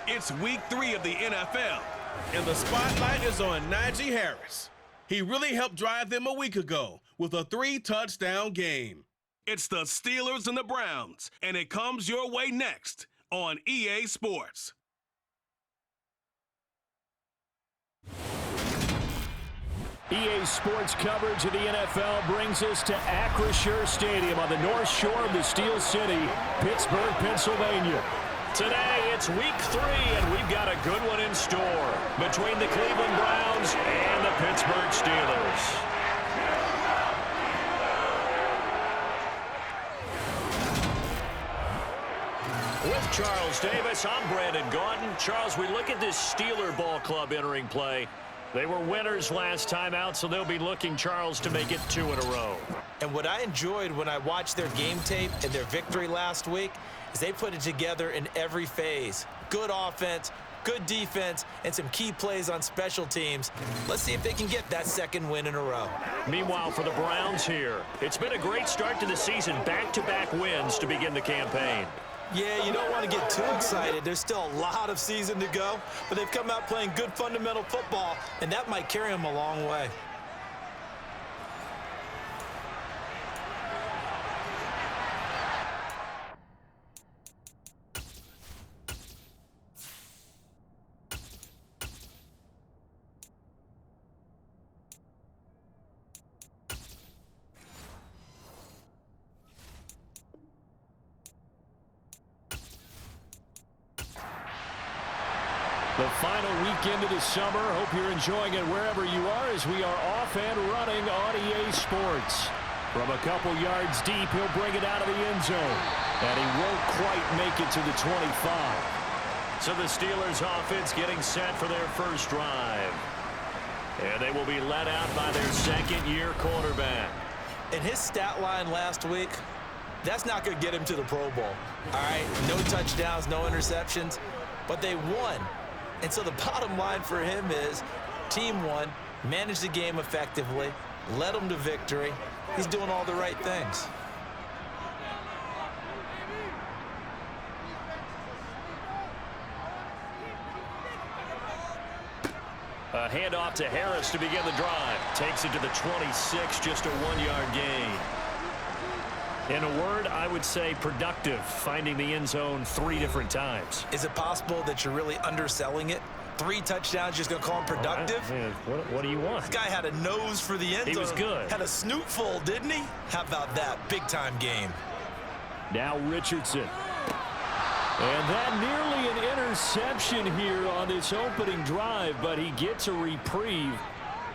It's week 3 of the NFL, and the spotlight is on Najee Harris. He really helped drive them a week ago with a 3-touchdown game. It's the Steelers and the Browns, and it comes your way next on EA Sports. EA Sports coverage of the NFL brings us to Acrisure Stadium on the north shore of the Steel City, Pittsburgh, Pennsylvania. Today, it's week 3, and we've got a good one in store between the Cleveland Browns and the Pittsburgh Steelers. With Charles Davis, I'm Brandon Gaudin. Charles, we look at this Steeler ball club entering play. They were winners last time out, so they'll be looking, Charles, to make it 2 in a row. And what I enjoyed when I watched their game tape and their victory last week is they put it together in every phase. Good offense, good defense, and some key plays on special teams. Let's see if they can get that second win in a row. Meanwhile, for the Browns here, it's been a great start to the season. Back-to-back wins to begin the campaign. Yeah, you don't want to get too excited. There's still a lot of season to go, but they've come out playing good fundamental football, and that might carry them a long way. The final weekend of the summer. Hope you're enjoying it wherever you are as we are off and running on EA Sports. From a couple yards deep, he'll bring it out of the end zone. And he won't quite make it to the 25. So the Steelers offense getting set for their first drive. And they will be led out by their second-year quarterback. In his stat line last week, that's not going to get him to the Pro Bowl. All right, no touchdowns, no interceptions, but they won. And so the bottom line for him is team won, managed the game effectively, led them to victory. He's doing all the right things. A handoff to Harris to begin the drive. Takes it to the 26, just a 1-yard gain. In a word, I would say productive, finding the end zone 3 different times. Is it possible that you're really underselling it? 3 touchdowns, just going to call him productive? What do you want? This guy had a nose for the end zone. He was good. Had a snootful, didn't he? How about that? Big-time game. Now Richardson. And that nearly an interception here on this opening drive, but he gets a reprieve.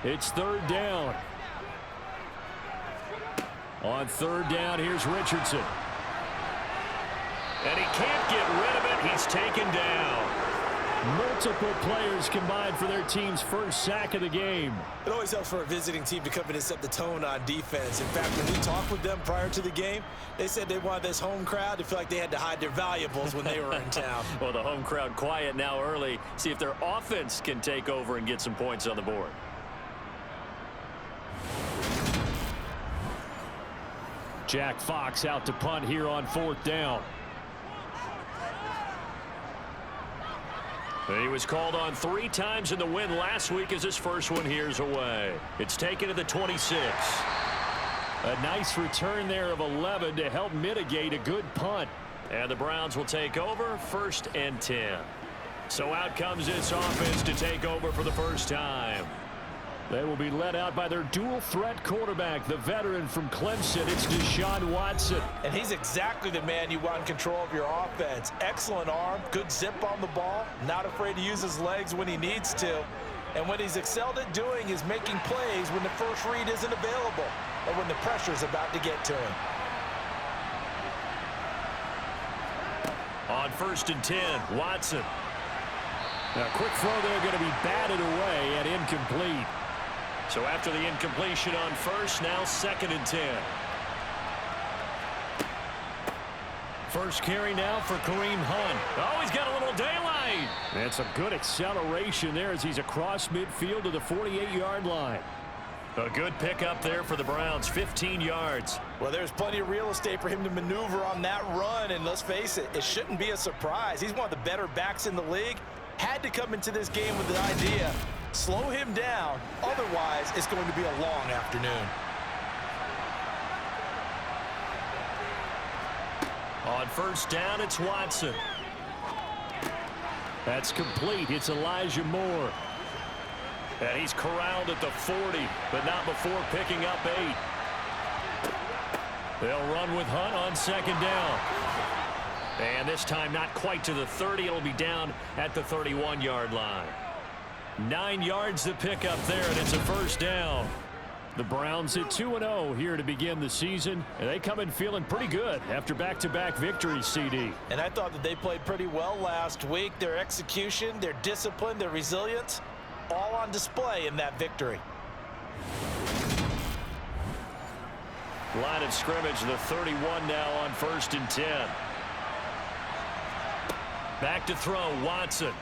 It's 3rd down. On 3rd down, here's Richardson. And he can't get rid of it. He's taken down. Multiple players combined for their team's first sack of the game. It always helps for a visiting team to come in and set the tone on defense. In fact, when we talked with them prior to the game, they said they wanted this home crowd to feel like they had to hide their valuables when they were in town. Well, the home crowd quiet now early. See if their offense can take over and get some points on the board. Jack Fox out to punt here on 4th down. He was called on 3 times in the win last week as his first one here's away. It's taken to the 26. A nice return there of 11 to help mitigate a good punt. And the Browns will take over 1st and 10. So out comes this offense to take over for the first time. They will be led out by their dual-threat quarterback, the veteran from Clemson. It's Deshaun Watson. And he's exactly the man you want in control of your offense. Excellent arm, good zip on the ball, not afraid to use his legs when he needs to. And what he's excelled at doing is making plays when the first read isn't available or when the pressure's about to get to him. On 1st and 10, Watson. Now, quick throw there going to be batted away and incomplete. So after the incompletion on 1st, now 2nd and 10. First carry now for Kareem Hunt. Oh, he's got a little daylight. That's a good acceleration there as he's across midfield to the 48-yard line. A good pickup there for the Browns, 15 yards. Well, there's plenty of real estate for him to maneuver on that run, and let's face it, it shouldn't be a surprise. He's one of the better backs in the league. Had to come into this game with the idea, slow him down, otherwise it's going to be a long afternoon. On first down, it's Watson. That's complete. It's Elijah Moore. And he's corralled at the 40, but not before picking up 8. They'll run with Hunt on second down. And this time not quite to the 30. It'll be down at the 31-yard line. 9 yards to pick up there, and it's a first down. The Browns at 2-0 here to begin the season, and they come in feeling pretty good after back-to-back victories, CD. And I thought that they played pretty well last week. Their execution, their discipline, their resilience, all on display in that victory. Line of scrimmage, the 31 now on first and 10. Back to throw, Watson.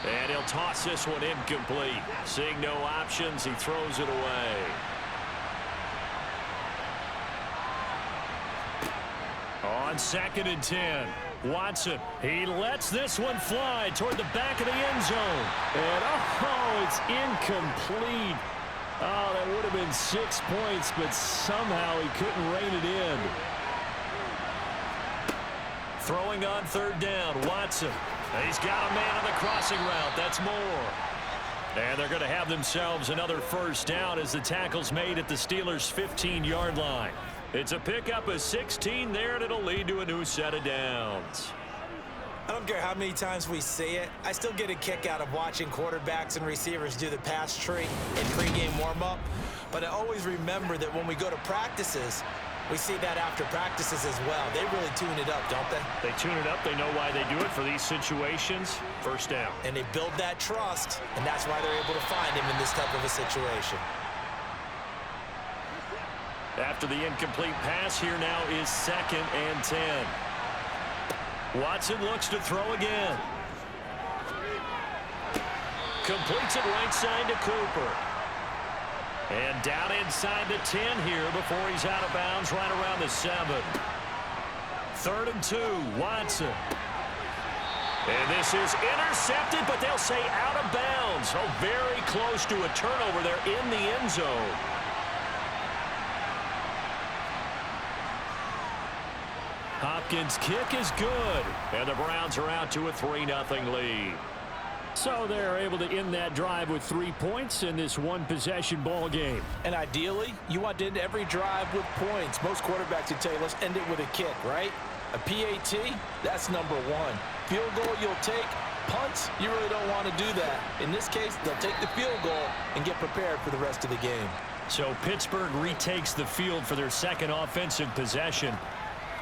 And he'll toss this one incomplete. Seeing no options, he throws it away. On second and 10, Watson. He lets this one fly toward the back of the end zone. And, oh, it's incomplete. Oh, that would have been 6 points, but somehow he couldn't rein it in. Throwing on third down, Watson. He's got a man on the crossing route. That's Moore. And they're going to have themselves another first down as the tackle's made at the Steelers' 15-yard line. It's a pickup of 16 there, and it'll lead to a new set of downs. I don't care how many times we see it. I still get a kick out of watching quarterbacks and receivers do the pass tree in pregame warm-up. But I always remember that when we go to practices, we see that after practices as well. They really tune it up, don't they? They tune it up. They know why they do it for these situations. First down. And they build that trust, and that's why they're able to find him in this type of a situation. After the incomplete pass, here now is second and 10. Watson looks to throw again. Completes it right side to Cooper. And down inside the 10 here before he's out of bounds right around the 7. 3rd and 2, Watson. And this is intercepted, but they'll say out of bounds. Oh, very close to a turnover there in the end zone. Hopkins' kick is good, and the Browns are out to a 3-0 lead. So they're able to end that drive with 3 points in this one-possession ball game. And ideally, you want to end every drive with points. Most quarterbacks would tell you, let's end it with a kick, right? A PAT, that's number 1. Field goal, you'll take. Punts, you really don't want to do that. In this case, they'll take the field goal and get prepared for the rest of the game. So Pittsburgh retakes the field for their second offensive possession.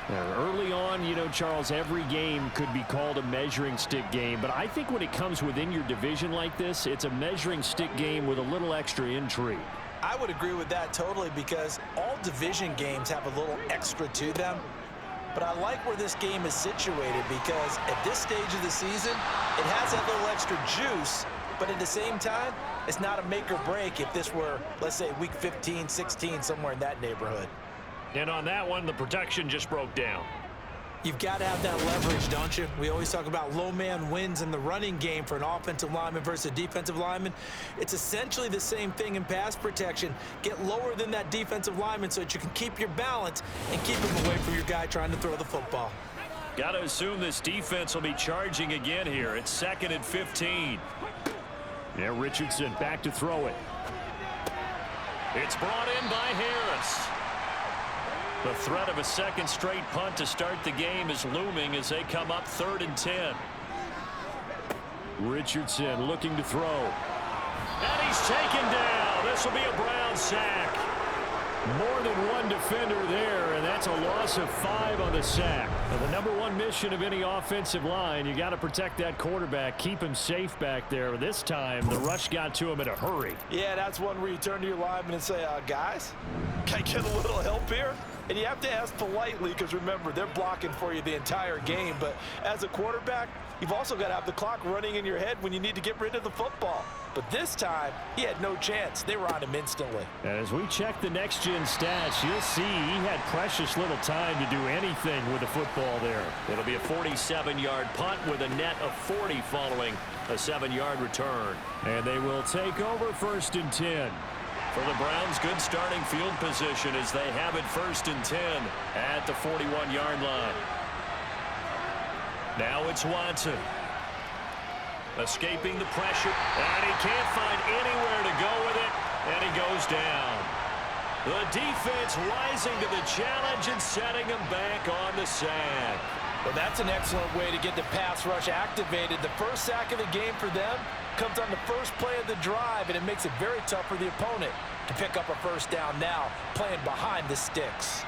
Early on, you know, Charles, every game could be called a measuring stick game, but I think when it comes within your division like this, it's a measuring stick game with a little extra intrigue. I would agree with that totally, because all division games have a little extra to them. But I like where this game is situated, because at this stage of the season, it has that little extra juice, but at the same time, it's not a make or break if this were, let's say, week 15, 16, somewhere in that neighborhood. And on that one, the protection just broke down. You've got to have that leverage, don't you? We always talk about low man wins in the running game for an offensive lineman versus a defensive lineman. It's essentially the same thing in pass protection. Get lower than that defensive lineman so that you can keep your balance and keep him away from your guy trying to throw the football. Got to assume this defense will be charging again here. It's 2nd and 15. Yeah, Richardson back to throw it. It's brought in by Harris. The threat of a second straight punt to start the game is looming as they come up 3rd and 10. Richardson looking to throw. And he's taken down. This will be a Brown sack. More than one defender there, and that's a loss of 5 on the sack. Now, the number one mission of any offensive line, you got to protect that quarterback, keep him safe back there. This time, the rush got to him in a hurry. Yeah, that's one where you turn to your lineman and say, guys, can I get a little help here? And you have to ask politely because, remember, they're blocking for you the entire game. But as a quarterback, you've also got to have the clock running in your head when you need to get rid of the football. But this time, he had no chance. They were on him instantly. And as we check the next-gen stats, you'll see he had precious little time to do anything with the football there. It'll be a 47-yard punt with a net of 40 following a 7-yard return. And they will take over 1st and 10. For the Browns, good starting field position as they have it 1st and 10 at the 41-yard line. Now it's Watson. Escaping the pressure, and he can't find anywhere to go with it, and he goes down. The defense rising to the challenge and setting him back on the sack. Well, that's an excellent way to get the pass rush activated. The first sack of the game for them comes on the first play of the drive, and it makes it very tough for the opponent to pick up a first down now, playing behind the sticks.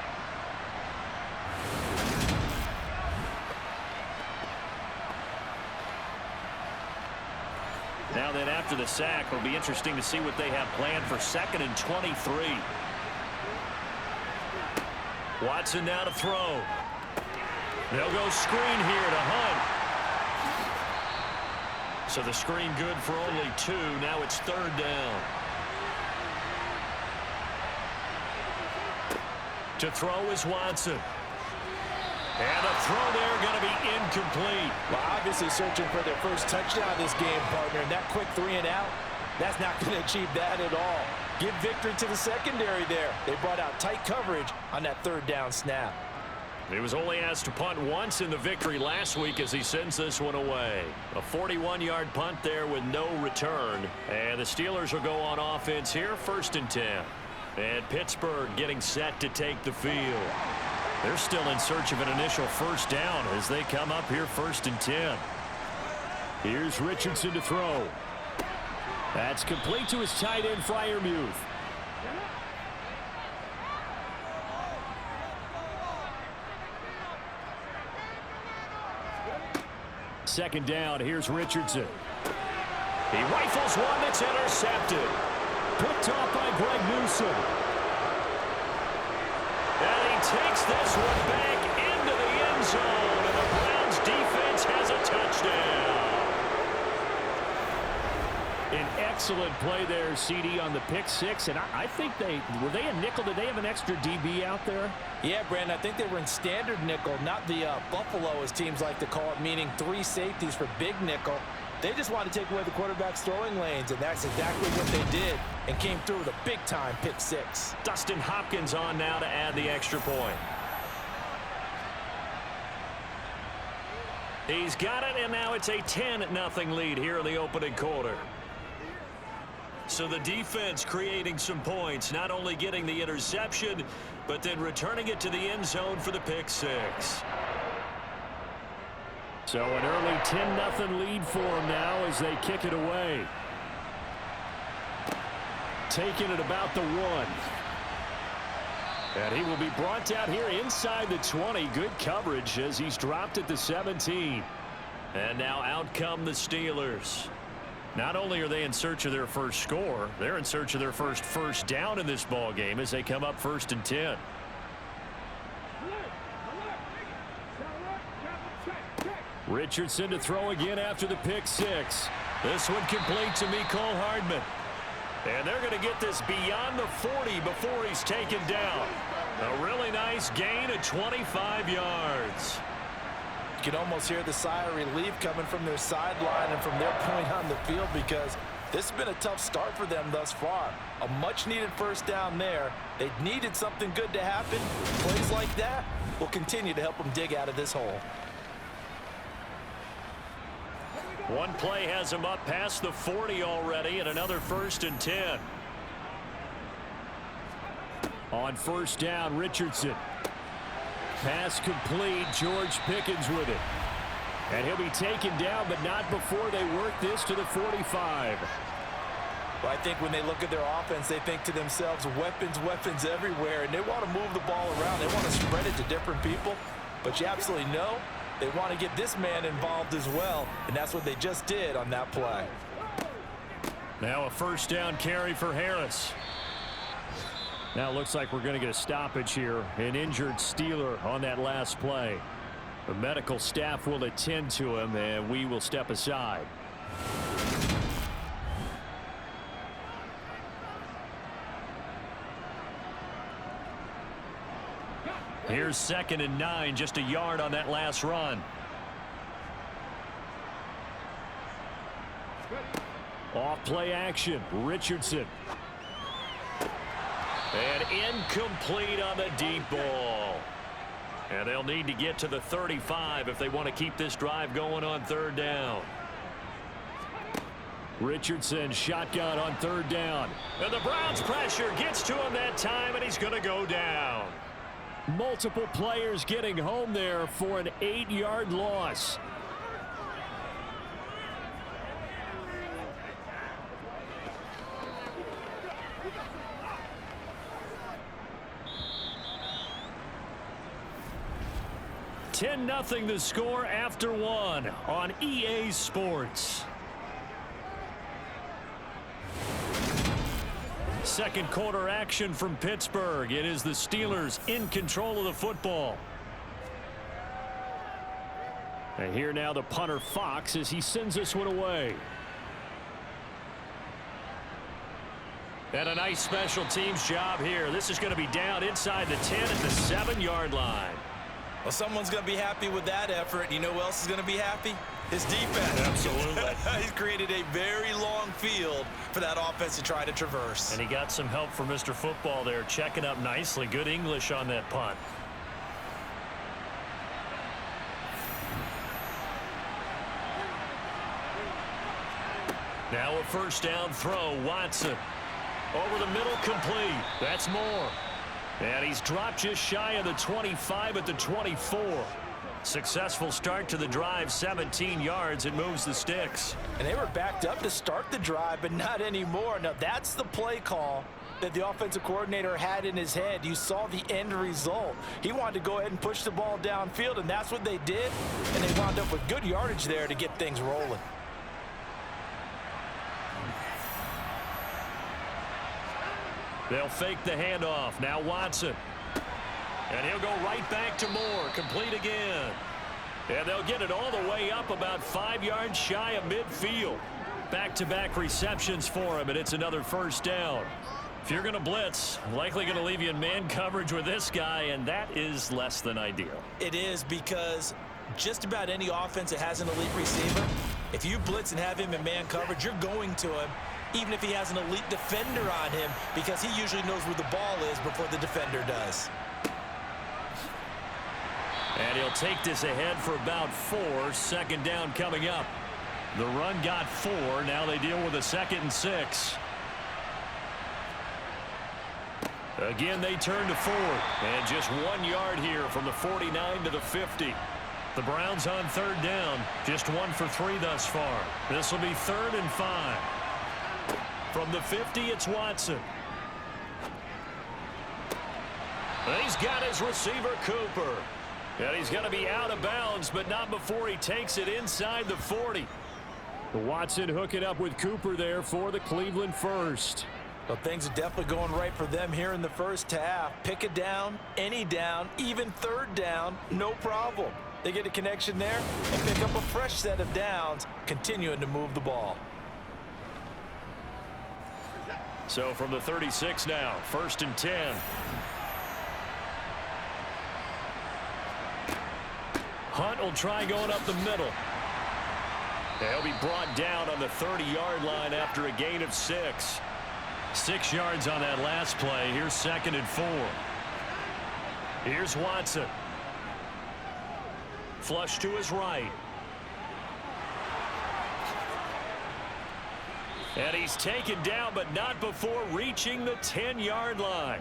Now then, after the sack, it'll be interesting to see what they have planned for 2nd and 23. Watson now to throw. They'll go screen here to Hunt. So the screen good for only 2. Now it's 3rd down. To throw is Watson. And a throw there going to be incomplete. Well, obviously searching for their first touchdown this game, partner. And that quick 3 and out, that's not going to achieve that at all. Give victory to the secondary there. They brought out tight coverage on that 3rd down snap. He was only asked to punt once in the victory last week as he sends this one away. A 41-yard punt there with no return. And the Steelers will go on offense here, 1st and 10. And Pittsburgh getting set to take the field. They're still in search of an initial first down as they come up here 1st and 10. Here's Richardson to throw. That's complete to his tight end, Freiermuth. Second down, here's Richardson. He rifles one that's intercepted. Picked off by Greg Newsom. And he takes this one back into the end zone, and the Browns defense has a touchdown. An excellent play there, CD, on the pick 6. And I think were they a nickel? Did they have an extra DB out there? Yeah, Brandon, I think they were in standard nickel, not the Buffalo, as teams like to call it, meaning 3 safeties for big nickel. They just wanted to take away the quarterback's throwing lanes, and that's exactly what they did, and came through with a big-time pick 6. Dustin Hopkins on now to add the extra point. He's got it, and now it's a 10-0 lead here in the opening quarter. So the defense creating some points, not only getting the interception, but then returning it to the end zone for the pick 6. So an early 10-0 lead for them now as they kick it away. Taking it about the 1. And he will be brought down here inside the 20. Good coverage as he's dropped at the 17. And now out come the Steelers. Not only are they in search of their first score, they're in search of their first down in this ball game as they come up 1st and 10. Richardson to throw again after the pick 6. This one complete to Mecole Hardman. And they're going to get this beyond the 40 before he's taken down. A really nice gain of 25 yards. You can almost hear the sigh of relief coming from their sideline and from their point on the field, because this has been a tough start for them thus far. A much-needed first down there. They needed something good to happen. Plays like that will continue to help them dig out of this hole. One play has him up past the 40 already, and another 1st and 10. On first down, Richardson. Pass complete. George Pickens with it. And he'll be taken down, but not before they work this to the 45. Well, I think when they look at their offense, they think to themselves, weapons, weapons everywhere, and they want to move the ball around. They want to spread it to different people. But you absolutely know they want to get this man involved as well, and that's what they just did on that play. Now a first down carry for Harris. Now it looks like we're going to get a stoppage here. An injured Steeler on that last play. The medical staff will attend to him, and we will step aside. Here's 2nd and 9, just a yard on that last run. Off play action, Richardson. And incomplete on the deep ball. And they'll need to get to the 35 if they want to keep this drive going on 3rd down. Richardson shotgun on 3rd down. And the Browns pressure gets to him that time, and he's going to go down. Multiple players getting home there for an 8-yard loss. $10-0 the score after 1 on EA Sports. Second quarter action from Pittsburgh. It is the Steelers in control of the football. And here now the punter Fox as he sends this one away. And a nice special teams job here. This is going to be down inside the 10 at the 7-yard line. Well, someone's going to be happy with that effort. You know who else is going to be happy? His defense. Absolutely. He's created a very long field for that offense to try to traverse. And he got some help from Mr. Football there, checking up nicely. Good English on that punt. Now a 1st down throw, Watson. Over the middle, complete. That's Moore. And he's dropped just shy of the 25 at the 24. Successful start to the drive, 17 yards. It moves the sticks. And they were backed up to start the drive, but not anymore. Now, that's the play call that the offensive coordinator had in his head. You saw the end result. He wanted to go ahead and push the ball downfield, and that's what they did. And they wound up with good yardage there to get things rolling. They'll fake the handoff. Now Watson. And he'll go right back to Moore. Complete again. And they'll get it all the way up about 5 yards shy of midfield. Back-to-back receptions for him, and it's another 1st down. If you're going to blitz, likely going to leave you in man coverage with this guy, and that is less than ideal. It is, because just about any offense that has an elite receiver, if you blitz and have him in man coverage, you're going to him, even if he has an elite defender on him, because he usually knows where the ball is before the defender does. And he'll take this ahead for about 4. 2nd down coming up. The run got 4. Now they deal with a 2nd and 6. Again, they turn to 4th. And just 1 yard here from the 49 to the 50. The Browns on 3rd down. Just 1 for 3 thus far. This will be 3rd and 5. From the 50, it's Watson. And he's got his receiver, Cooper. And he's going to be out of bounds, but not before he takes it inside the 40. Watson hooking up with Cooper there for the Cleveland first. Well, things are definitely going right for them here in the first half. Pick a down, any down, even 3rd down, no problem. They get a connection there and pick up a fresh set of downs, continuing to move the ball. So from the 36 now, 1st and 10. Hunt will try going up the middle. He'll be brought down on the 30-yard line after a gain of 6. 6 yards on that last play. Here's 2nd and 4. Here's Watson. Flush to his right. And he's taken down, but not before reaching the 10-yard line.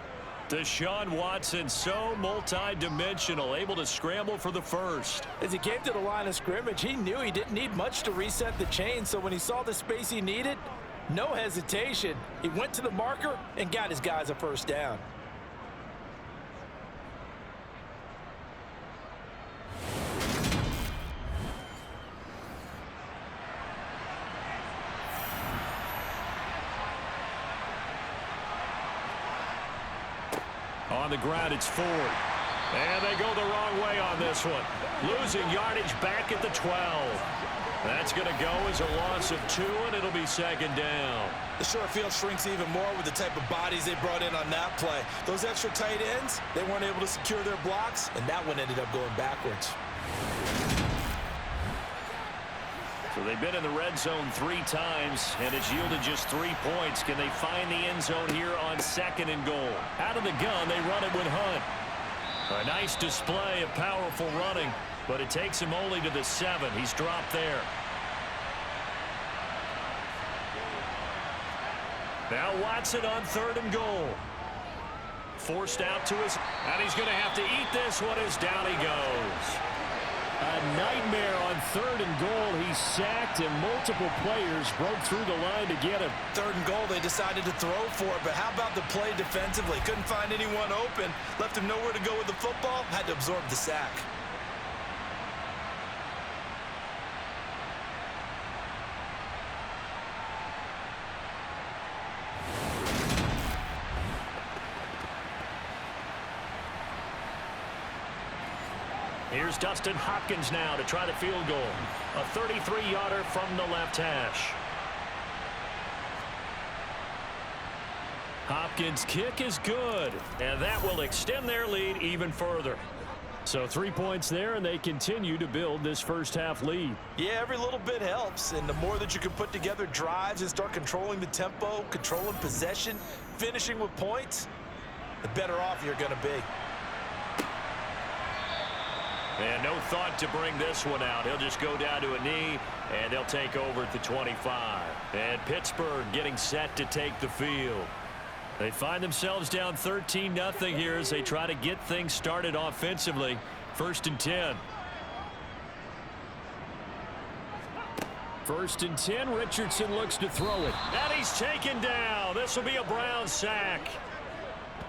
Deshaun Watson, so multi-dimensional, able to scramble for the first. As he came to the line of scrimmage, he knew he didn't need much to reset the chain, so when he saw the space he needed, no hesitation. He went to the marker and got his guys a 1st down. On the ground, it's Ford. And they go the wrong way on this one. Losing yardage back at the 12. That's going to go as a loss of 2, and it'll be second down. The short field shrinks even more with the type of bodies they brought in on that play. Those extra tight ends, they weren't able to secure their blocks, and that one ended up going backwards. So they've been in the red zone 3 times, and it's yielded just 3 points. Can they find the end zone here on 2nd and goal? Out of the gun, they run it with Hunt. A nice display of powerful running, but it takes him only to the 7. He's dropped there. Now Watson on 3rd and goal. Forced out to his, and he's going to have to eat this one as down he goes. A nightmare on 3rd and goal. He's sacked, and multiple players broke through the line to get him. 3rd and goal, they decided to throw for it, but how about the play defensively? Couldn't find anyone open, left him nowhere to go with the football, had to absorb the sack. Here's Dustin Hopkins now to try the field goal. A 33-yarder from the left hash. Hopkins' kick is good, and that will extend their lead even further. So 3 points there, and they continue to build this first half lead. Yeah, every little bit helps, and the more that you can put together drives and start controlling the tempo, controlling possession, finishing with points, the better off you're going to be. And no thought to bring this one out. He'll just go down to a knee, and they'll take over at the 25. And Pittsburgh getting set to take the field. They find themselves down 13-0 here as they try to get things started offensively. 1st and 10. 1st and 10. Richardson looks to throw it. And he's taken down. This will be a Brown sack.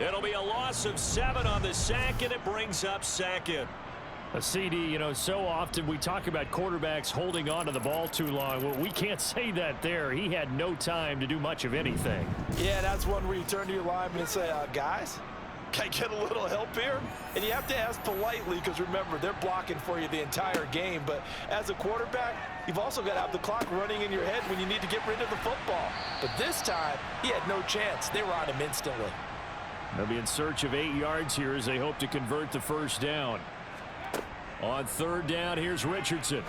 It'll be a loss of 7 on the sack, and it brings up 2nd. A CD, you know, so often we talk about quarterbacks holding on to the ball too long. Well, we can't say that there. He had no time to do much of anything. Yeah, that's one where you turn to your lineman and say, guys, can I get a little help here? And you have to ask politely because, remember, they're blocking for you the entire game. But as a quarterback, you've also got to have the clock running in your head when you need to get rid of the football. But this time, he had no chance. They were on him instantly. They'll be in search of 8 yards here as they hope to convert the first down. On 3rd down, here's Richardson.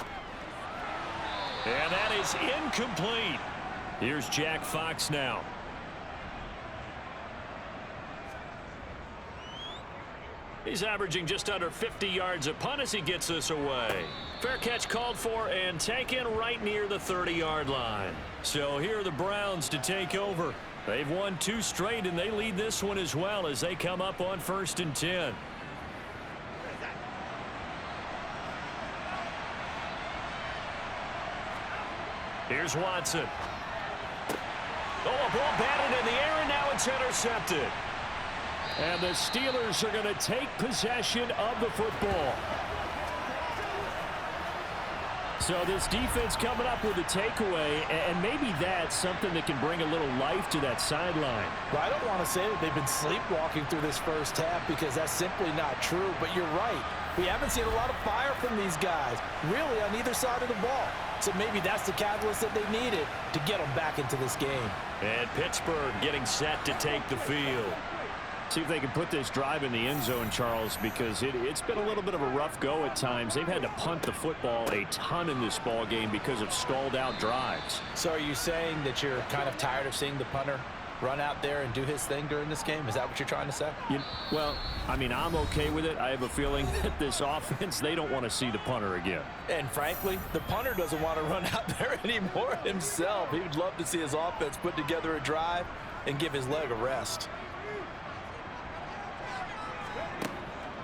And that is incomplete. Here's Jack Fox now. He's averaging just under 50 yards a punt as he gets this away. Fair catch called for and taken right near the 30-yard line. So here are the Browns to take over. They've won 2 straight, and they lead this one as well as they come up on 1st and 10. Here's Watson. Oh, a ball batted in the air, and now it's intercepted. And the Steelers are going to take possession of the football. So this defense coming up with a takeaway, and maybe that's something that can bring a little life to that sideline. Well, I don't want to say that they've been sleepwalking through this first half because that's simply not true, but you're right. We haven't seen a lot of fire from these guys, really, on either side of the ball. So maybe that's the catalyst that they needed to get them back into this game. And Pittsburgh getting set to take the field. See if they can put this drive in the end zone, Charles, because it's been a little bit of a rough go at times. They've had to punt the football a ton in this ball game because of stalled out drives. So are you saying that you're kind of tired of seeing the punter run out there and do his thing during this game? Is that what you're trying to say? Well, I mean, I'm okay with it. I have a feeling that this offense, they don't want to see the punter again. And frankly, the punter doesn't want to run out there anymore himself. He would love to see his offense put together a drive and give his leg a rest.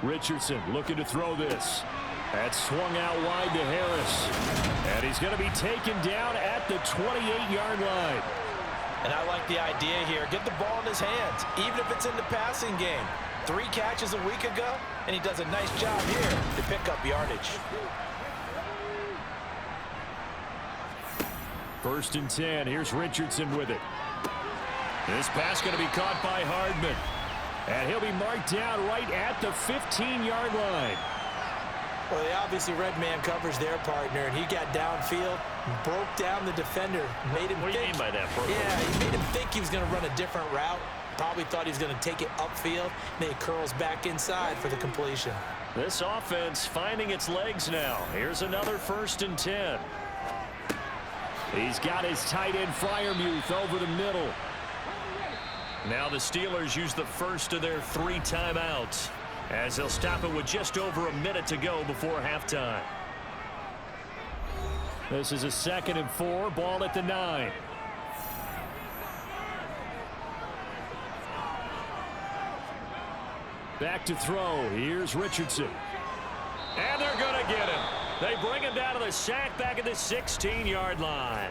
Richardson looking to throw this. That's swung out wide to Harris. And he's going to be taken down at the 28-yard line. And I like the idea here. Get the ball in his hands, even if it's in the passing game. 3 catches a week ago, and he does a nice job here to pick up yardage. 1st and 10. Here's Richardson with it. This pass going to be caught by Hardman. And he'll be marked down right at the 15-yard line. Well, they obviously read man coverage their partner, and he got downfield, broke down the defender, made him What do you mean by that, Brooke? Yeah, he made him think he was going to run a different route. Probably thought he was going to take it upfield. Then he curls back inside for the completion. This offense finding its legs now. Here's another 1st and 10. He's got his tight end Freiermuth over the middle. Now the Steelers use the first of their 3 timeouts, as they'll stop it with just over a minute to go before halftime. This is a 2nd and 4, ball at the 9. Back to throw. Here's Richardson. And they're going to get him. They bring him down to the sack back at the 16-yard line.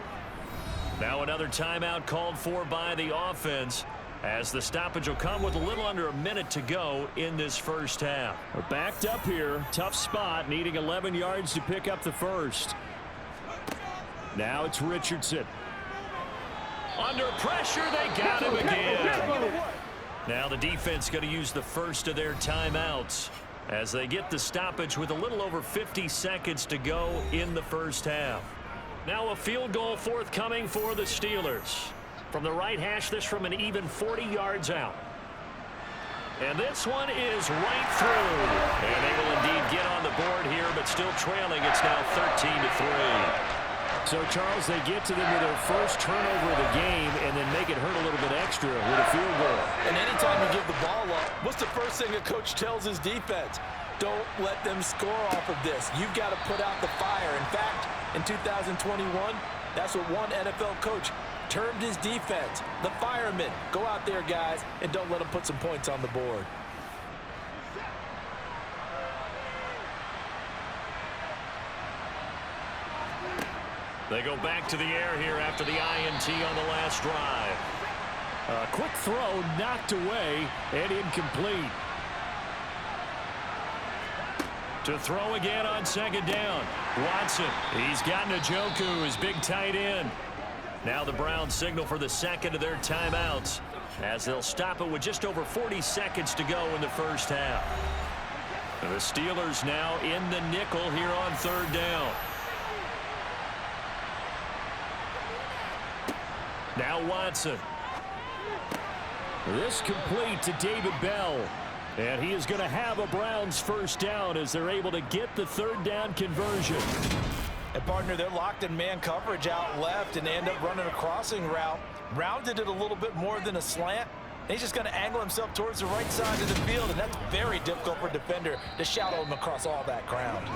Now another timeout called for by the offense, as the stoppage will come with a little under a minute to go in this first half. We're backed up here. Tough spot, needing 11 yards to pick up the first. Now it's Richardson. Under pressure, they got him again. Now the defense going to use the first of their timeouts as they get the stoppage with a little over 50 seconds to go in the first half. Now a field goal forthcoming for the Steelers. From the right hash, this from an even 40 yards out. And this one is right through. And they will indeed get on the board here, but still trailing. It's now 13-3. So, Charles, they get to them with their first turnover of the game and then make it hurt a little bit extra with a field goal. And anytime you give the ball up, what's the first thing a coach tells his defense? Don't let them score off of this. You've got to put out the fire. In fact, in 2021, that's what one NFL coach termed his defense, the firemen. Go out there, guys, and don't let them put some points on the board. They go back to the air here after the INT on the last drive. A quick throw knocked away and incomplete. To throw again on 2nd down. Watson, he's got Njoku, his big tight end. Now the Browns signal for the 2nd of their timeouts, as they'll stop it with just over 40 seconds to go in the first half. The Steelers now in the nickel here on 3rd down. Now Watson. This complete to David Bell. And he is going to have a Browns first down as they're able to get the 3rd down conversion. And, partner, they're locked in man coverage out left, and they end up running a crossing route. Rounded it a little bit more than a slant. And he's just going to angle himself towards the right side of the field, and that's very difficult for a defender to shadow him across all that ground.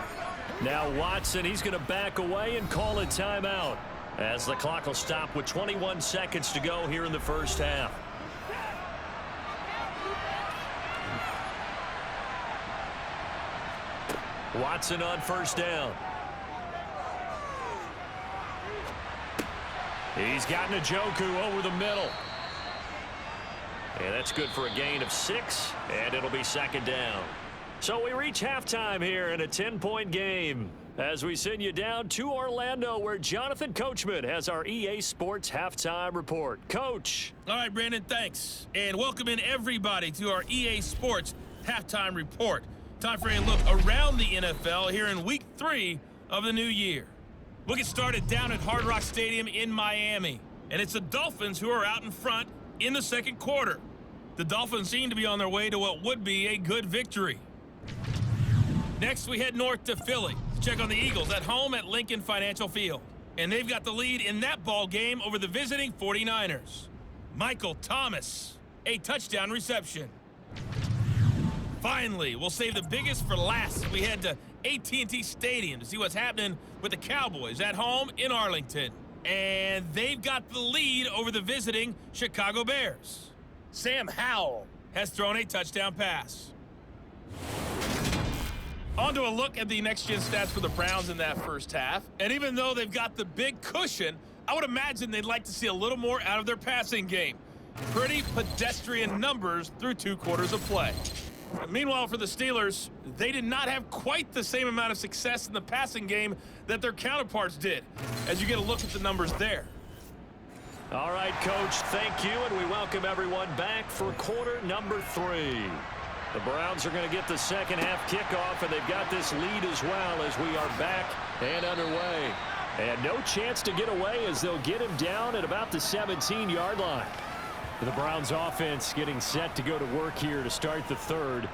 Now Watson, he's going to back away and call a timeout, as the clock will stop with 21 seconds to go here in the first half. Watson on 1st down. He's got Njoku over the middle. And that's good for a gain of 6, and it'll be 2nd down. So we reach halftime here in a 10-point game, as we send you down to Orlando, where Jonathan Coachman has our EA Sports halftime report. Coach. All right, Brandon, thanks. And welcome in everybody to our EA Sports halftime report. Time for a look around the NFL here in week 3 of the new year. We'll get started down at Hard Rock Stadium in Miami. And it's the Dolphins who are out in front in the 2nd quarter. The Dolphins seem to be on their way to what would be a good victory. Next, we head north to Philly to check on the Eagles at home at Lincoln Financial Field. And they've got the lead in that ball game over the visiting 49ers. Michael Thomas, a touchdown reception. Finally, we'll save the biggest for last. We head to AT&T Stadium to see what's happening with the Cowboys at home in Arlington. And they've got the lead over the visiting Chicago Bears. Sam Howell has thrown a touchdown pass. On to a look at the next-gen stats for the Browns in that first half. And even though they've got the big cushion, I would imagine they'd like to see a little more out of their passing game. Pretty pedestrian numbers through 2 quarters of play. Meanwhile, for the Steelers, they did not have quite the same amount of success in the passing game that their counterparts did, as you get a look at the numbers there. All right, Coach, thank you, and we welcome everyone back for quarter number 3. The Browns are going to get the second half kickoff, and they've got this lead as well as we are back and underway. And no chance to get away as they'll get him down at about the 17-yard line. The Browns offense getting set to go to work here to start the third.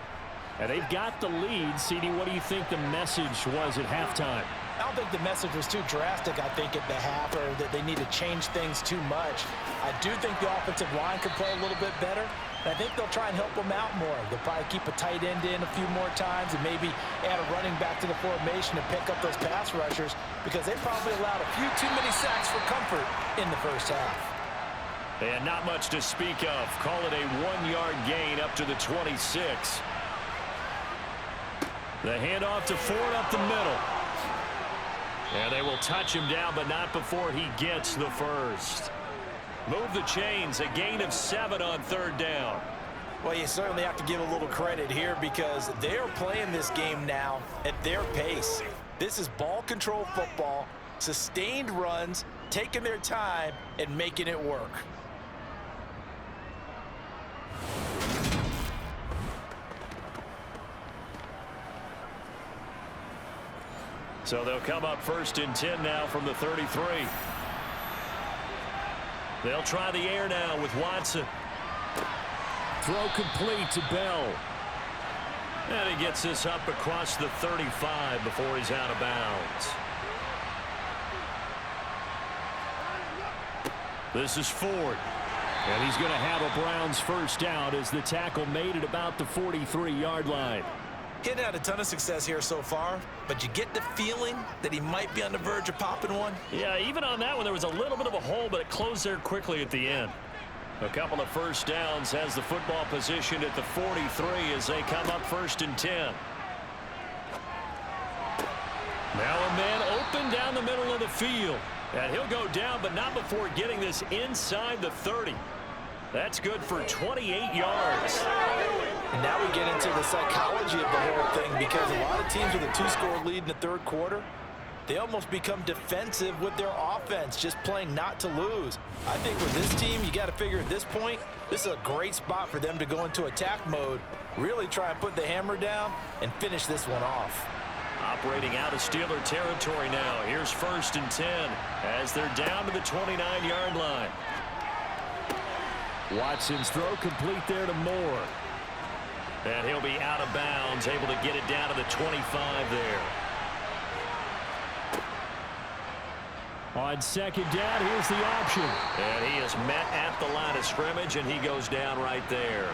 And they've got the lead. CD, what do you think the message was at halftime? I don't think the message was too drastic, I think, at the half, or that they need to change things too much. I do think the offensive line could play a little bit better, and I think they'll try and help them out more. They'll probably keep a tight end in a few more times and maybe add a running back to the formation to pick up those pass rushers, because they probably allowed a few too many sacks for comfort in the first half. And not much to speak of. Call it a 1-yard gain up to the 26. The handoff to Ford up the middle. And they will touch him down, but not before he gets the first. Move the chains, a gain of 7 on third down. Well, you certainly have to give a little credit here because they're playing this game now at their pace. This is ball control football, sustained runs, taking their time, and making it work. So they'll come up 1st and 10 now from the 33. They'll try the air now with Watson. Throw complete to Bell. And he gets this up across the 35 before he's out of bounds. This is Ford. And he's going to have a Browns first down as the tackle made it about the 43-yard line. Getting had a ton of success here so far, but you get the feeling that he might be on the verge of popping one. Yeah, even on that one, there was a little bit of a hole, but it closed there quickly at the end. A couple of first downs, has the football position at the 43 as they come up 1st and 10. Now a man open down the middle of the field. And he'll go down, but not before getting this inside the 30. That's good for 28 yards. And now we get into the psychology of the whole thing, because a lot of teams with a 2-score lead in the third quarter, they almost become defensive with their offense, just playing not to lose. I think with this team, you got to figure at this point, this is a great spot for them to go into attack mode, really try and put the hammer down and finish this one off. Operating out of Steeler territory now. Here's 1st and 10 as they're down to the 29-yard line. Watson's throw complete there to Moore. And he'll be out of bounds, able to get it down to the 25 there. On 2nd down, here's the option. And he is met at the line of scrimmage, and he goes down right there.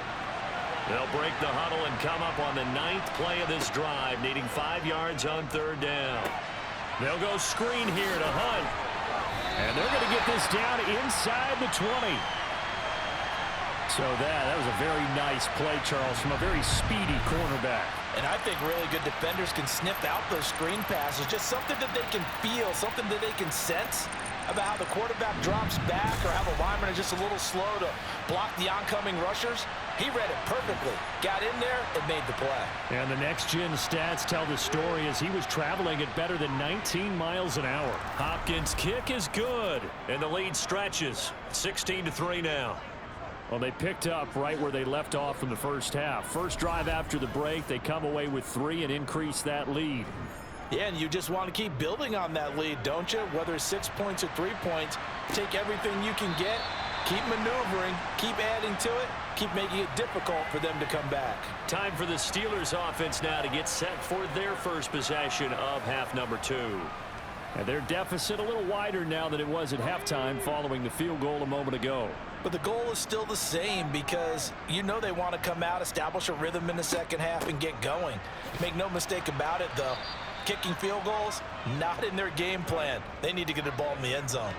They'll break the huddle and come up on the 9th play of this drive, needing 5 yards on 3rd down. They'll go screen here to Hunt. And they're going to get this down inside the 20. So that was a very nice play, Charles, from a very speedy cornerback. And I think really good defenders can sniff out those screen passes, just something that they can feel, something that they can sense about how the quarterback drops back or how the linemen are just a little slow to block the oncoming rushers. He read it perfectly, got in there, and made the play. And the next-gen stats tell the story as he was traveling at better than 19 miles an hour. Hopkins' kick is good, and the lead stretches. 16-3 now. Well, they picked up right where they left off in the first half. First drive after the break, they come away with 3 and increase that lead. Yeah, and you just want to keep building on that lead, don't you? Whether it's 6 points or 3 points, take everything you can get, keep maneuvering, keep adding to it, keep making it difficult for them to come back. Time for the Steelers offense now to get set for their first possession of half number 2. And their deficit a little wider now than it was at halftime following the field goal a moment ago. But the goal is still the same, because you know they want to come out, establish a rhythm in the second half, and get going. Make no mistake about it, though. Kicking field goals, not in their game plan. They need to get the ball in the end zone.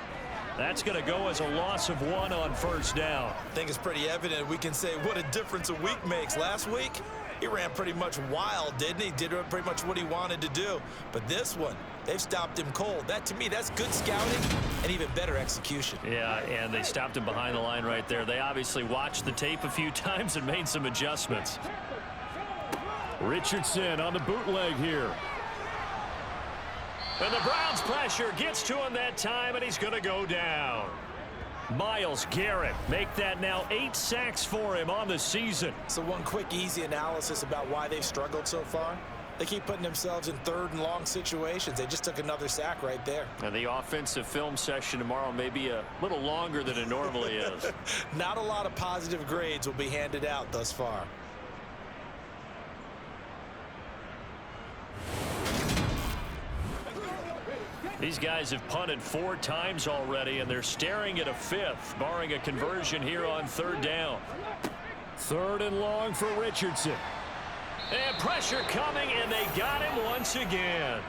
That's going to go as a loss of 1 on first down. I think it's pretty evident. We can say what a difference a week makes. Last week, he ran pretty much wild, didn't he? Did pretty much what he wanted to do. But this one, they've stopped him cold. That, to me, that's good scouting and even better execution. Yeah, and they stopped him behind the line right there. They obviously watched the tape a few times and made some adjustments. Richardson on the bootleg here. And the Browns pressure gets to him that time, and he's going to go down. Myles Garrett, make that now 8 sacks for him on the season. So one quick, easy analysis about why they've struggled so far. They keep putting themselves in third and long situations. They just took another sack right there. And the offensive film session tomorrow may be a little longer than it normally is. Not a lot of positive grades will be handed out thus far. These guys have punted 4 times already, and they're staring at a 5th, barring a conversion here on 3rd down. 3rd and long for Richardson. And pressure coming, and they got him once again.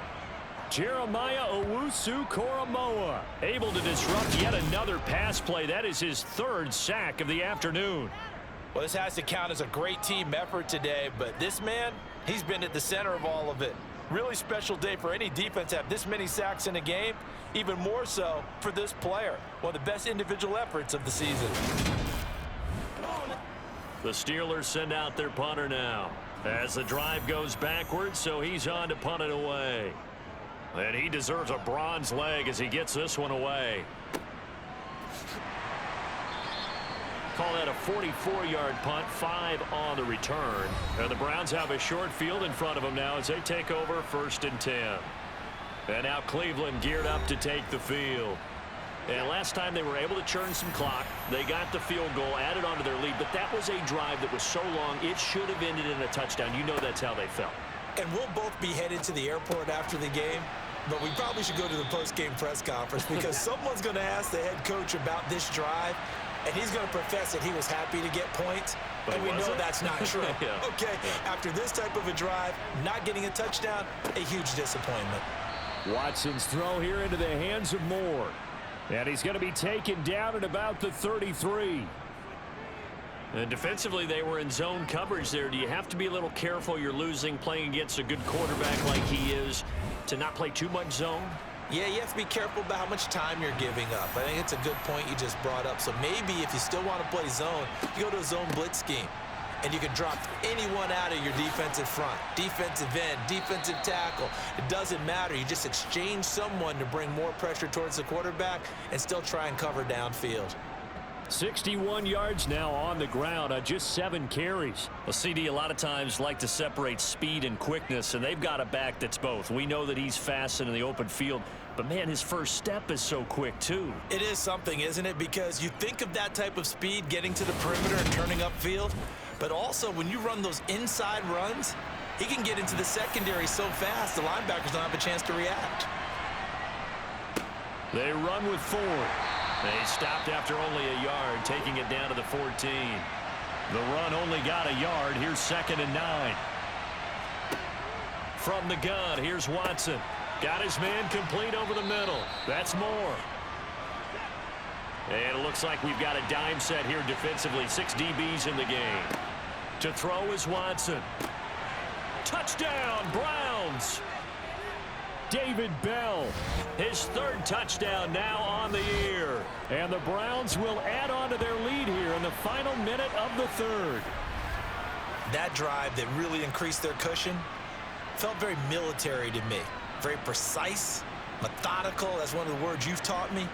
Jeremiah Owusu-Koramoah able to disrupt yet another pass play. That is his 3rd sack of the afternoon. Well, this has to count as a great team effort today, but this man, he's been at the center of all of it. Really special day for any defense to have this many sacks in a game, even more so for this player. One of the best individual efforts of the season. The Steelers send out their punter now as the drive goes backwards, so he's on to punt it away. And he deserves a bronze leg as he gets this one away. Call that a 44-yard punt, 5 on the return. And the Browns have a short field in front of them now as they take over 1st and 10. And now Cleveland geared up to take the field. And last time they were able to churn some clock. They got the field goal, added onto their lead, but that was a drive that was so long it should have ended in a touchdown. You know that's how they felt. And we'll both be headed to the airport after the game, but we probably should go to the post-game press conference because someone's going to ask the head coach about this drive, and he's going to profess that he was happy to get points, and we know that's not true. Yeah. Okay, after this type of a drive, not getting a touchdown, a huge disappointment. Watson's throw here into the hands of Moore. And he's going to be taken down at about the 33. And defensively, they were in zone coverage there. Do you have to be a little careful? You're losing, playing against a good quarterback like he is, to not play too much zone? Yeah, you have to be careful about how much time you're giving up. I think it's a good point you just brought up. So maybe if you still want to play zone, you go to a zone blitz scheme. And you can drop anyone out of your defensive front, defensive end, defensive tackle. It doesn't matter. You just exchange someone to bring more pressure towards the quarterback and still try and cover downfield. 61 yards now on the ground on just 7 carries. Well, CD a lot of times like to separate speed and quickness, and they've got a back that's both. We know that he's fast in the open field, but man, his first step is so quick too. It is something, isn't it? Because you think of that type of speed getting to the perimeter and turning upfield, but also when you run those inside runs, he can get into the secondary so fast the linebackers don't have a chance to react. They run with Ford. They stopped after only a yard, taking it down to the 14. The run only got a yard. Here's 2nd and 9. From the gun, here's Watson. Got his man complete over the middle. That's Moore. And it looks like we've got a dime set here defensively. 6 DBs in the game. To throw is Watson. Touchdown, Browns. David Bell, his 3rd touchdown now on the year. And the Browns will add on to their lead here in the final minute of the 3rd. That drive that really increased their cushion felt very military to me. Very precise, methodical, that's one of the words you've taught me.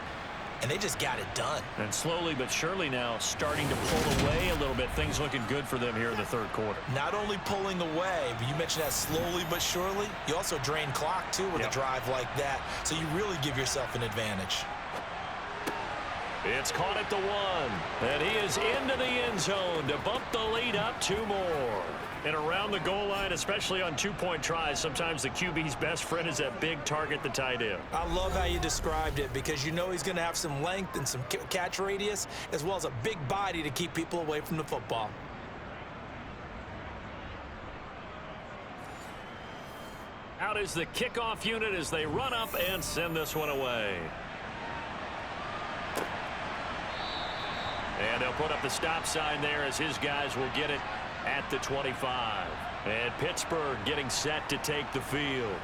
And they just got it done. And slowly but surely now starting to pull away a little bit. Things looking good for them here in the 3rd quarter. Not only pulling away, but you mentioned that slowly but surely. You also drain clock, too, with a drive like that. So you really give yourself an advantage. It's caught at the 1. And he is into the end zone to bump the lead up 2 more. And around the goal line, especially on 2-point tries, sometimes the QB's best friend is that big target, the tight end. I love how you described it because you know he's going to have some length and some catch radius as well as a big body to keep people away from the football. Out is the kickoff unit as they run up and send this one away. And they'll put up the stop sign there as his guys will get it at the 25. And Pittsburgh getting set to take the field.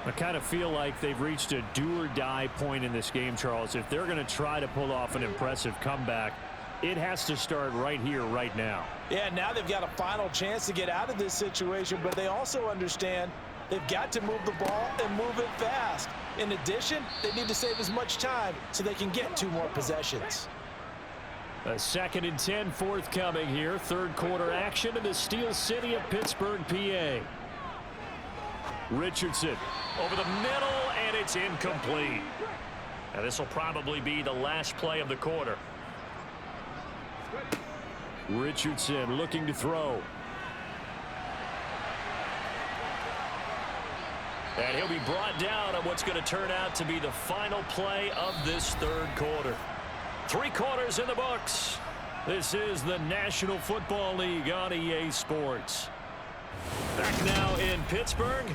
I kind of feel like they've reached a do-or-die point in this game, Charles. If they're going to try to pull off an impressive comeback, it has to start right here, right now. Yeah, now they've got a final chance to get out of this situation, but they also understand they've got to move the ball and move it fast. In addition, they need to save as much time so they can get 2 more possessions. A 2nd and 10 forthcoming here. Third quarter action in the Steel City of Pittsburgh, PA. Richardson over the middle, and it's incomplete. And this will probably be the last play of the quarter. Richardson looking to throw. And he'll be brought down on what's going to turn out to be the final play of this third quarter. 3 quarters in the books. This is the National Football League on EA Sports. Back now in Pittsburgh.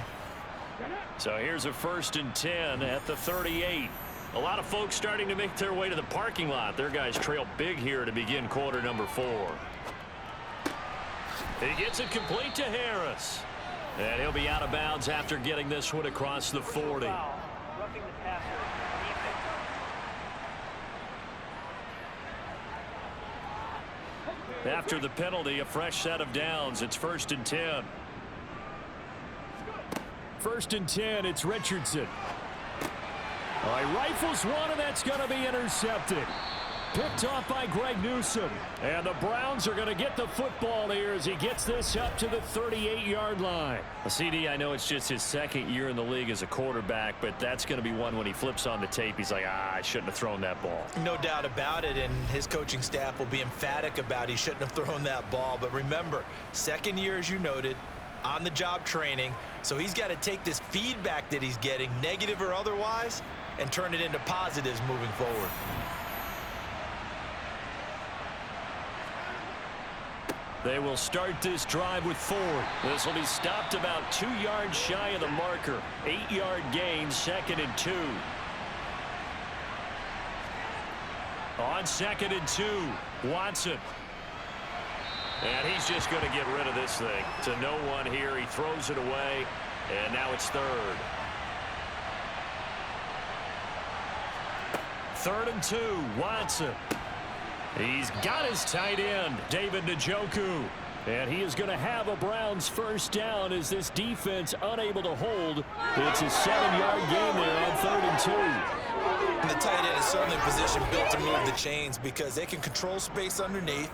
So here's a 1st and 10 at the 38. A lot of folks starting to make their way to the parking lot. Their guys trail big here to begin quarter number 4. He gets it complete to Harris. And he'll be out of bounds after getting this one across the 40. After the penalty, a fresh set of downs. It's 1st and 10. 1st and 10, it's Richardson. All right, rifles one, and that's going to be intercepted. Picked off by Greg Newsome. And the Browns are going to get the football here as he gets this up to the 38-yard line. CD, I know it's just his 2nd year in the league as a quarterback, but that's going to be one when he flips on the tape. He's like, I shouldn't have thrown that ball. No doubt about it, and his coaching staff will be emphatic about he shouldn't have thrown that ball. But remember, 2nd year, as you noted, on-the-job training. So he's got to take this feedback that he's getting, negative or otherwise, and turn it into positives moving forward. They will start this drive with 4. This will be stopped about 2 yards shy of the marker. 8-yard gain, 2nd and 2. On 2nd and 2, Watson. And he's just going to get rid of this thing. To no one here. He throws it away, and now it's 3rd. 3rd and 2, Watson. He's got his tight end, David Njoku. And he is going to have a Browns first down as this defense unable to hold. It's a 7-yard gain there on 3rd and 2. And the tight end is certainly in position built to move the chains because they can control space underneath.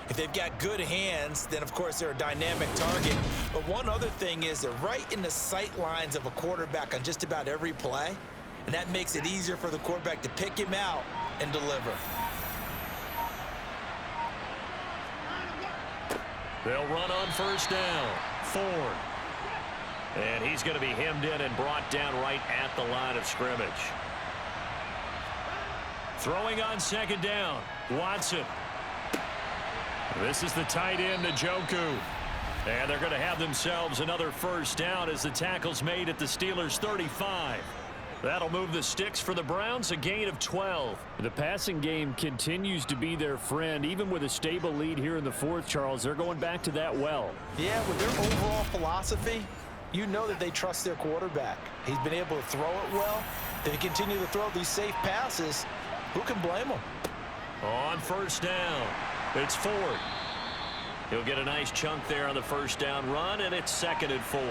If they've got good hands, then of course they're a dynamic target. But one other thing is they're right in the sight lines of a quarterback on just about every play. And that makes it easier for the quarterback to pick him out and deliver. They'll run on first down. Ford. And he's going to be hemmed in and brought down right at the line of scrimmage. Throwing on 2nd down. Watson. This is the tight end, Njoku. And they're going to have themselves another first down as the tackle's made at the Steelers' 35. That'll move the sticks for the Browns, a gain of 12. The passing game continues to be their friend. Even with a stable lead here in the 4th, Charles, they're going back to that well. Yeah, with their overall philosophy, you know that they trust their quarterback. He's been able to throw it well. They continue to throw these safe passes. Who can blame them? On first down, it's Ford. He'll get a nice chunk there on the first down run, and it's 2nd and 4.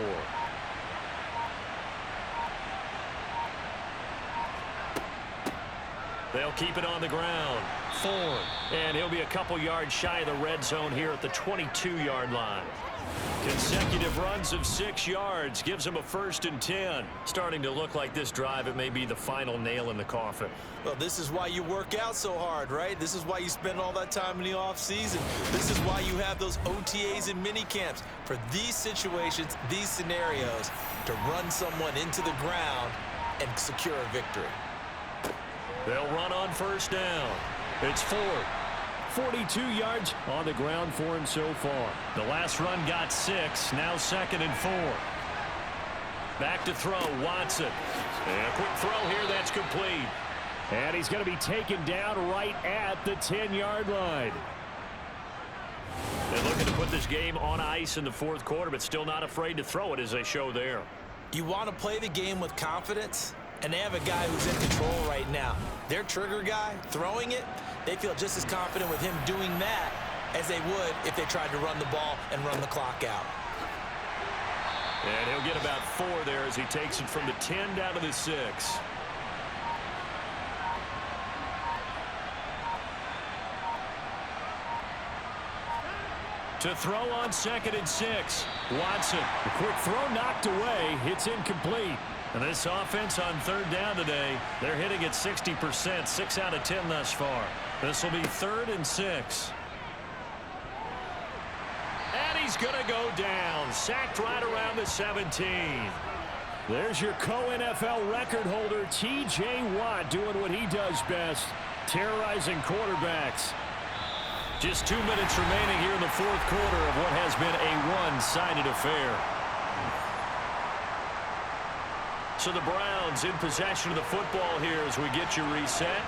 They'll keep it on the ground. Ford. And he'll be a couple yards shy of the red zone here at the 22-yard line. Consecutive runs of 6 yards gives him a 1st and 10. Starting to look like this drive, it may be the final nail in the coffin. Well, this is why you work out so hard, right? This is why you spend all that time in the offseason. This is why you have those OTAs and mini camps for these situations, these scenarios, to run someone into the ground and secure a victory. They'll run on first down. It's Ford. 42 yards on the ground for him so far. The last run got 6. Now 2nd and 4. Back to throw, Watson. And a quick throw here that's complete. And he's going to be taken down right at the 10-yard line. They're looking to put this game on ice in the 4th quarter, but still not afraid to throw it as they show there. You want to play the game with confidence? And they have a guy who's in control right now. Their trigger guy, throwing it, they feel just as confident with him doing that as they would if they tried to run the ball and run the clock out. And he'll get about 4 there as he takes it from the 10 down to the 6. To throw on 2nd and 6. Watson, the quick throw knocked away. It's incomplete. And this offense on 3rd down today, they're hitting at 60%, 6 out of 10 thus far. This will be 3rd and 6. And he's going to go down. Sacked right around the 17. There's your co-NFL record holder, T.J. Watt, doing what he does best, terrorizing quarterbacks. Just 2 minutes remaining here in the 4th quarter of what has been a one-sided affair. So the Browns in possession of the football here as we get you reset.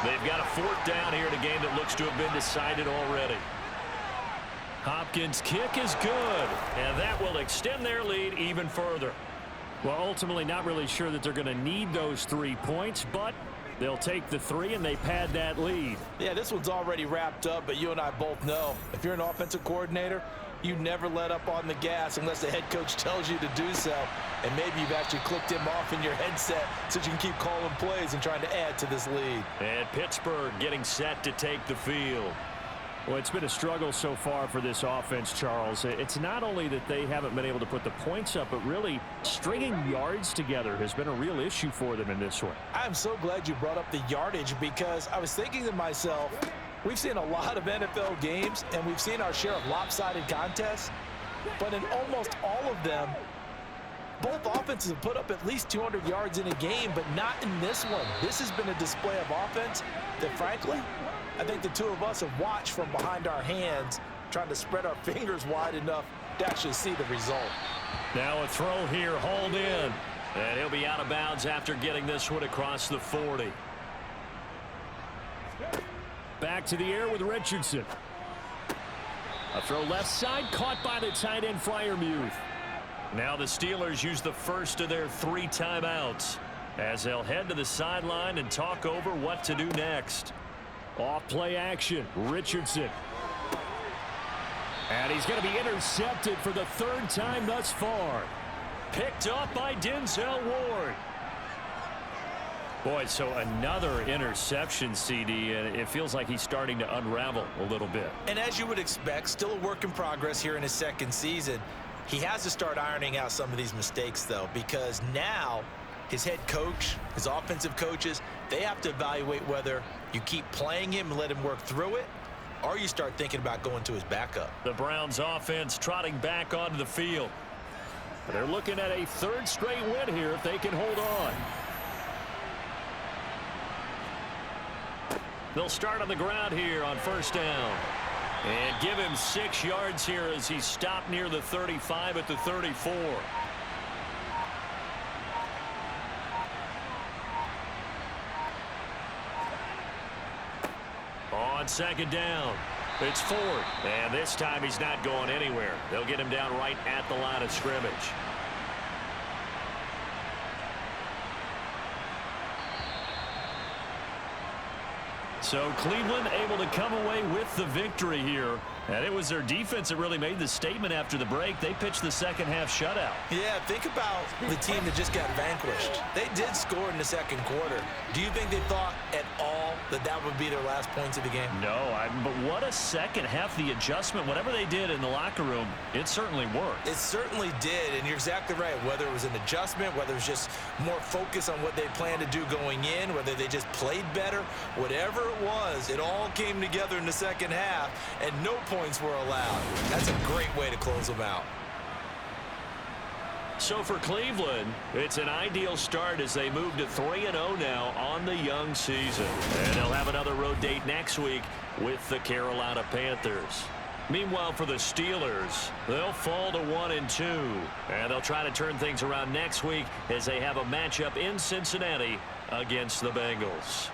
They've got a 4th down here in a game that looks to have been decided already. Hopkins' kick is good, and that will extend their lead even further. Well, ultimately not really sure that they're going to need those 3 points, but they'll take the 3 and they pad that lead. Yeah, this one's already wrapped up, but you and I both know if you're an offensive coordinator, you never let up on the gas unless the head coach tells you to do so. And maybe you've actually clicked him off in your headset so you can keep calling plays and trying to add to this lead. And Pittsburgh getting set to take the field. Well, it's been a struggle so far for this offense, Charles. It's not only that they haven't been able to put the points up, but really stringing yards together has been a real issue for them in this one. I'm so glad you brought up the yardage because I was thinking to myself, we've seen a lot of NFL games and we've seen our share of lopsided contests, but in almost all of them, both offenses have put up at least 200 yards in a game, but not in this one. This has been a display of offense that, frankly, I think the two of us have watched from behind our hands, trying to spread our fingers wide enough to actually see the result. Now a throw here, hauled in. And he'll be out of bounds after getting this one across the 40. Back to the air with Richardson. A throw left side, caught by the tight end Freiermuth. Now the Steelers use the first of their 3 timeouts as they'll head to the sideline and talk over what to do next. Off play action, Richardson. And he's going to be intercepted for the 3rd time thus far. Picked up by Denzel Ward. Boy, so another interception, CD, and it feels like he's starting to unravel a little bit. And as you would expect, still a work in progress here in his 2nd season. He has to start ironing out some of these mistakes, though, because now his head coach, his offensive coaches, they have to evaluate whether you keep playing him and let him work through it, or you start thinking about going to his backup. The Browns offense trotting back onto the field. They're looking at a 3rd straight win here if they can hold on. They'll start on the ground here on 1st down. And give him 6 yards here as he stopped near the 35 at the 34. On 2nd down, it's Ford. And this time he's not going anywhere. They'll get him down right at the line of scrimmage. So Cleveland able to come away with the victory here. And it was their defense that really made the statement after the break. They pitched the 2nd half shutout. Yeah, think about the team that just got vanquished. They did score in the 2nd quarter. Do you think they thought at all that that would be their last points of the game? No, but what a 2nd half. The adjustment, whatever they did in the locker room, it certainly worked. It certainly did, and you're exactly right. Whether it was an adjustment, whether it was just more focus on what they planned to do going in, whether they just played better, whatever it was, it all came together in the 2nd half, and no points were allowed. That's a great way to close them out. So for Cleveland, it's an ideal start as they move to 3-0 now on the young season. And they'll have another road date next week with the Carolina Panthers. Meanwhile, for the Steelers, they'll fall to 1-2. And they'll try to turn things around next week as they have a matchup in Cincinnati against the Bengals.